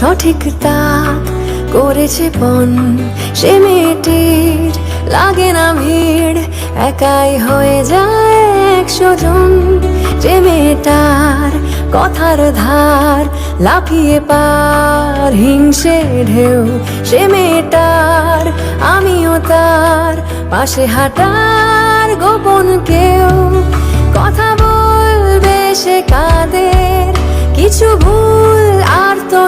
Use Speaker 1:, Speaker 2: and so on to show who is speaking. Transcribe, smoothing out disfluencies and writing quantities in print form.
Speaker 1: সঠিক তাক করেছে পণ। সে মেয়েটির লাগে না ভিড়, একাই হয়ে যায় 100 জন। যে মেয়েটার কথার ধার লাফিয়ে পার হিংসে ঢেউ, সে মেয়েটার আমিও তার পাশে হাঁটার গোপন কেউ। কথা বলবে সে কাদের, কিছু ভুল আর তো